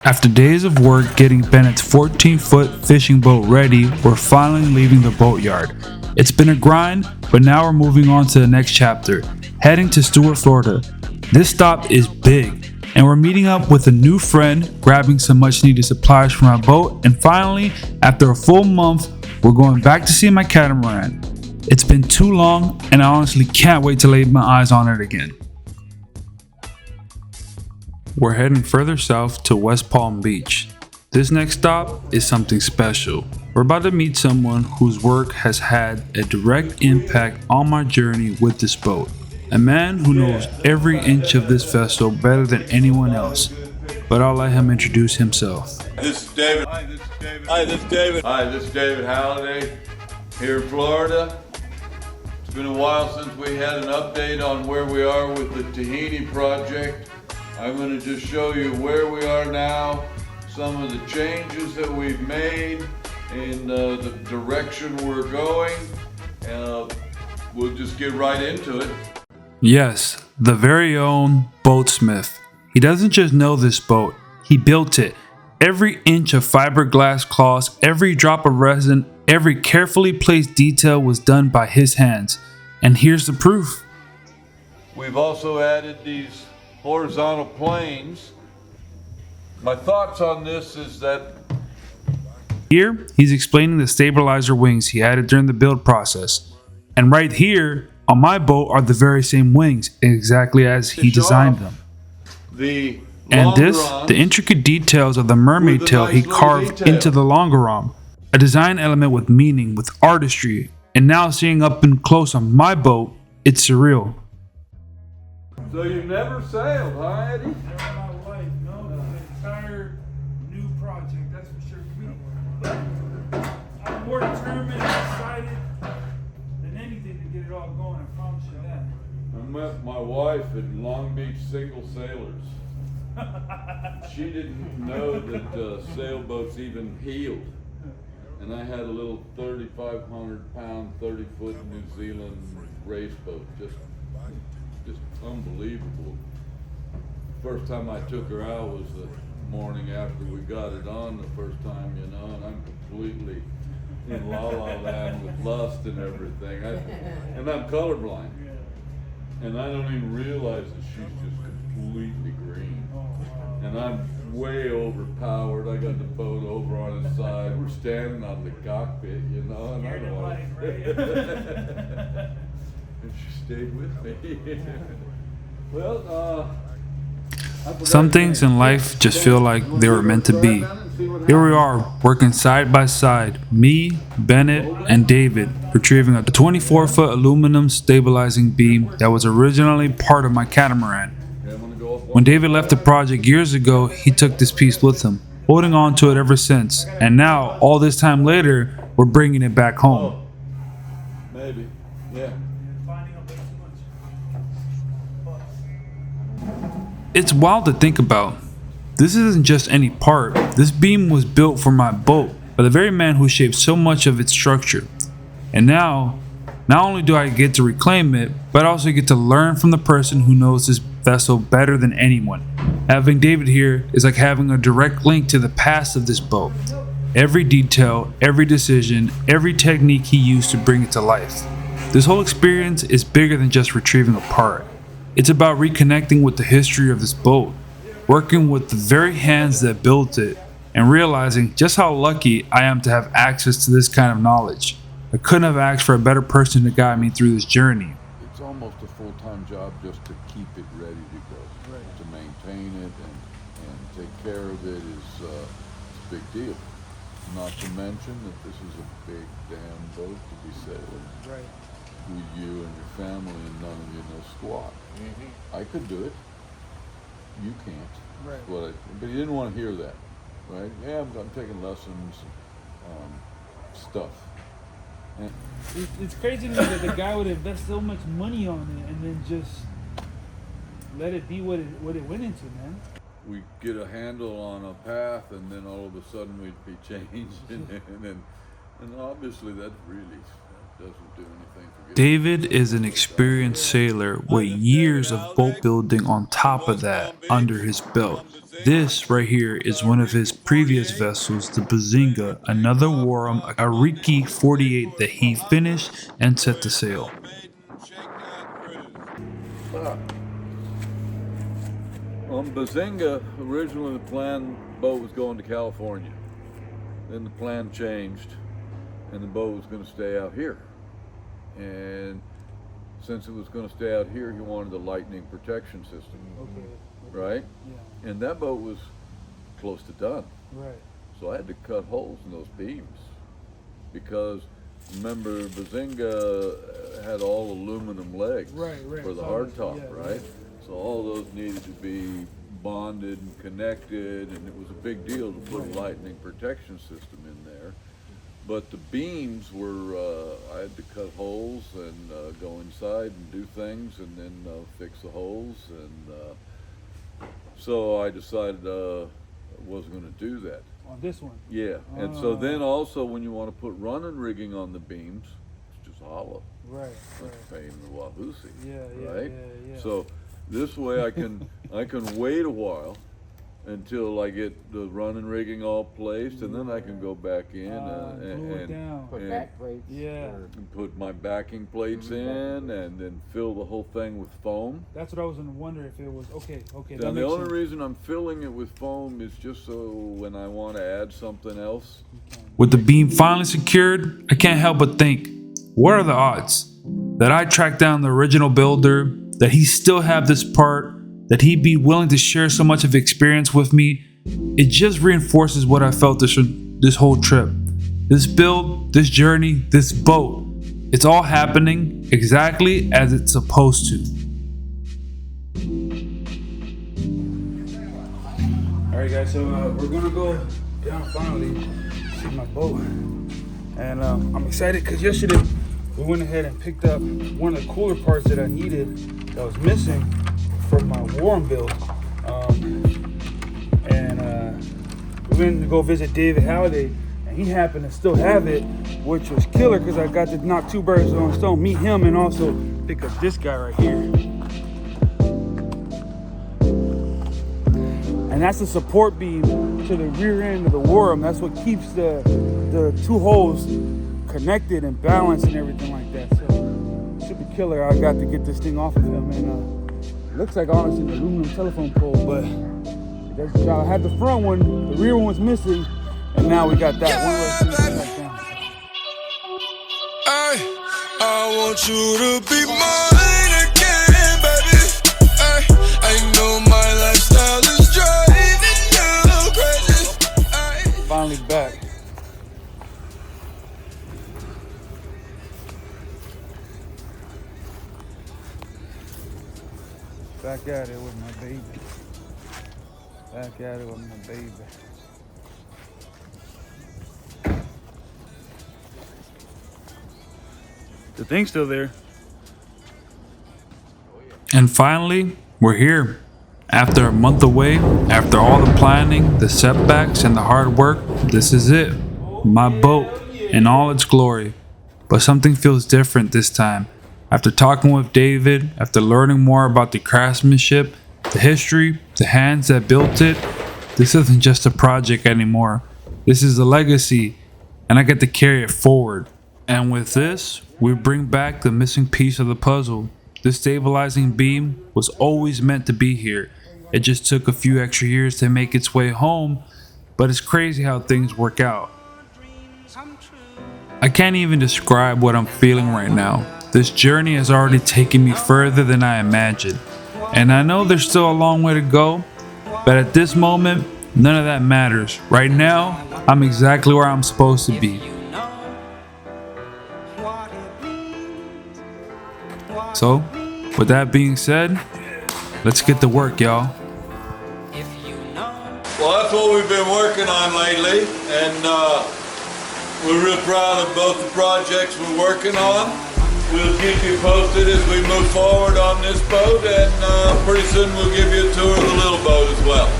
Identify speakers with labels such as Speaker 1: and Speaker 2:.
Speaker 1: After days of work getting Bennett's 14-foot fishing boat ready, we're finally leaving the boatyard. It's been a grind, but now we're moving on to the next chapter, heading to Stuart, Florida. This stop is big, and we're meeting up with a new friend, grabbing some much needed supplies from our boat, and finally, after a full month, we're going back to see my catamaran. It's been too long, and I honestly can't wait to lay my eyes on it again. We're heading further south to West Palm Beach. This next stop is something special. We're about to meet someone whose work has had a direct impact on my journey with this boat. A man who knows every inch of this vessel better than anyone else. But I'll let him introduce himself.
Speaker 2: This is David. Hi, this is David. Hi, this is David. Hi, this is David Halliday here in Florida. It's been a while since we had an update on where we are with the Tehini project. I'm going to just show you where we are now, some of the changes that we've made, and the direction we're going. We'll just get right into it.
Speaker 1: Yes, the very own boatsmith. He doesn't just know this boat, he built it. Every inch of fiberglass cloths, every drop of resin, every carefully placed detail was done by his hands. And here's the proof.
Speaker 2: We've also added these horizontal planes. My thoughts on this is that
Speaker 1: here he's explaining the stabilizer wings he added during the build process. And right here on my boat are the very same wings, exactly as he designed them.
Speaker 2: The
Speaker 1: intricate details of the mermaid tail he carved into the longeron. A design element with meaning, with artistry. And now seeing up and close on my boat, it's surreal.
Speaker 2: So you've never sailed, huh, Eddie?
Speaker 1: Never in my life, no. An entire new project, that's for sure. I'm more determined and excited than anything to get it all going, I promise you that.
Speaker 2: I met my wife at Long Beach Single Sailors. She didn't know that sailboats even heeled. And I had a little 3,500 pound, 30-foot New Zealand race boat, just unbelievable. First time I took her out was the morning after we got it on the first time, you know, and I'm completely in la la land with lust and everything. And I'm colorblind. And I don't even realize that she's just completely green. And I'm way overpowered. I got the boat over on the side. We're standing on the cockpit, you know, and I don't want to. And she stayed with me. Well,
Speaker 1: some things in life just feel like they were meant to be. Here we are, working side by side, me, Bennett, and David, retrieving a 24-foot aluminum stabilizing beam that was originally part of my catamaran. When David left the project years ago, he took this piece with him, holding on to it ever since. And now, all this time later, we're bringing it back home.
Speaker 2: Maybe, yeah.
Speaker 1: It's wild to think about. This isn't just any part. This beam was built for my boat by the very man who shaped so much of its structure. And now, not only do I get to reclaim it, but I also get to learn from the person who knows this vessel better than anyone. Having David here is like having a direct link to the past of this boat. Every detail, every decision, every technique he used to bring it to life. This whole experience is bigger than just retrieving a part. It's about reconnecting with the history of this boat, working with the very hands that built it, and realizing just how lucky I am to have access to this kind of knowledge. I couldn't have asked for a better person to guide me through this journey.
Speaker 2: It's almost a full-time job just to keep it ready to go. Right. To maintain it and take care of it is a big deal. Not to mention that this is a big damn boat to be sailing.
Speaker 3: Right.
Speaker 2: With you and your family and none of you know squat. Mm-hmm. I could do it. You can't.
Speaker 3: Right.
Speaker 2: But he didn't want to hear that, right? Yeah, I'm taking lessons, stuff. And
Speaker 3: it's crazy to me that the guy would invest so much money on it and then just let it be what it went into, man.
Speaker 2: We get a handle on a path, and then all of a sudden we'd be changed, and obviously that's really doesn't do anything for
Speaker 1: David is an experienced sailor with years of boat building on top of that under his belt. This right here is one of his previous vessels, the Bazinga, another Wharram, a Riki 48 that he finished and set to sail.
Speaker 2: On Bazinga, originally the planned boat was going to California. Then the plan changed and the boat was going to stay out here. And since it was going to stay out here, he wanted a lightning protection system.
Speaker 3: Okay.
Speaker 2: Right?
Speaker 3: Yeah.
Speaker 2: And that boat was close to done.
Speaker 3: Right.
Speaker 2: So I had to cut holes in those beams because remember Bazinga had all aluminum legs for the hardtop, right? So all those needed to be bonded and connected, and it was a big deal to put a lightning protection system in there. But the beams were, I had to cut holes and go inside and do things and then fix the holes. And so I decided I wasn't going to do that.
Speaker 3: On this one?
Speaker 2: Yeah, and so then also when you want to put running rigging on the beams, it's just hollow.
Speaker 3: Right.
Speaker 2: That's a pain in the wahoosie.
Speaker 3: Yeah.
Speaker 2: Right? Yeah. So this way I can wait a while until I get the running rigging all placed, and then I can go back in and
Speaker 4: put back plates.
Speaker 3: Yeah.
Speaker 2: And put my backing plates in, and then fill the whole thing with foam.
Speaker 3: That's what I was gonna wonder if it was okay.
Speaker 2: Now the only reason I'm filling it with foam is just so when I want to add something else.
Speaker 1: With the beam finally secured, I can't help but think, what are the odds that I track down the original builder, that he still have this part, that he'd be willing to share so much of experience with me? It just reinforces what I felt this whole trip. This build, this journey, this boat, it's all happening exactly as it's supposed to.
Speaker 3: Alright guys, so we're gonna go down finally, see my boat. And I'm excited because yesterday we went ahead and picked up one of the cooler parts that I needed that was missing from my Wharram build. We went to go visit David Halliday, and he happened to still have it, which was killer because I got to knock two birds with one stone, meet him and also pick up this guy right here. And that's the support beam to the rear end of the Wharram. That's what keeps the two holes connected and balanced and everything like that. So it should be killer. I got to get this thing off of him, and it looks like honestly an aluminum telephone pole, but I had the front one, the rear one was missing, and now we got that one.
Speaker 5: I want you to be mine again, baby. I know my lifestyle is driving you crazy.
Speaker 3: Finally back. Back at it with my baby. Back at it with my baby. The thing's still there.
Speaker 1: And finally, we're here. After a month away, after all the planning, the setbacks, and the hard work, this is it. My boat in all its glory. But something feels different this time. After talking with David, after learning more about the craftsmanship, the history, the hands that built it, this isn't just a project anymore. This is a legacy, and I get to carry it forward. And with this, we bring back the missing piece of the puzzle. This stabilizing beam was always meant to be here. It just took a few extra years to make its way home, but it's crazy how things work out. I can't even describe what I'm feeling right now. This journey has already taken me further than I imagined. And I know there's still a long way to go, but at this moment, none of that matters. Right now, I'm exactly where I'm supposed to be. So, with that being said, let's get to work, y'all.
Speaker 2: Well, that's what we've been working on lately, and we're real proud of both the projects we're working on. We'll keep you posted as we move forward on this boat, and pretty soon we'll give you a tour of the little boat as well.